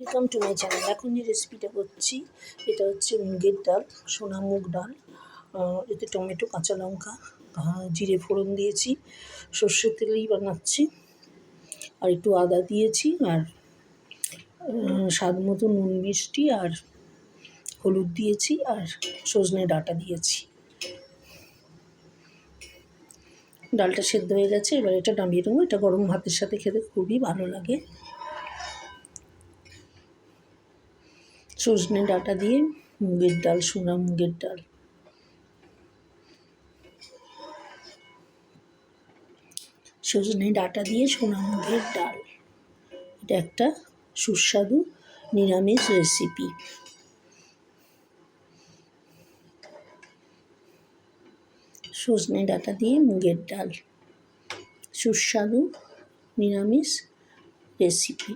Welcome to my channel. এখন যে রেসিপিটা করছি এটা হচ্ছে মুগের ডাল, সোনা মুগ ডাল। এতে টমেটো, কাঁচা লঙ্কা, জিরে ফোড়ন দিয়েছি, সর্ষের তেলেই বানাচ্ছি, আর একটু আদা দিয়েছি, আর স্বাদ মতো নুন, মিষ্টি আর হলুদ দিয়েছি, আর সজনে ডাঁটা দিয়েছি। ডালটা সেদ্ধ হয়ে গেছে, এবার এটা নামিয়ে নেবো। এটা গরম ভাতের সাথে খেতে খুবই ভালো লাগে। সজনে ডাঁটা দিয়ে মুগের ডাল, সোনা মুগের ডাল। সজনে ডাঁটা দিয়ে সোনা মুগের ডাল, এটা একটা সুস্বাদু নিরামিষ রেসিপি। সজনে ডাঁটা দিয়ে মুগের ডাল, সুস্বাদু নিরামিষ রেসিপি।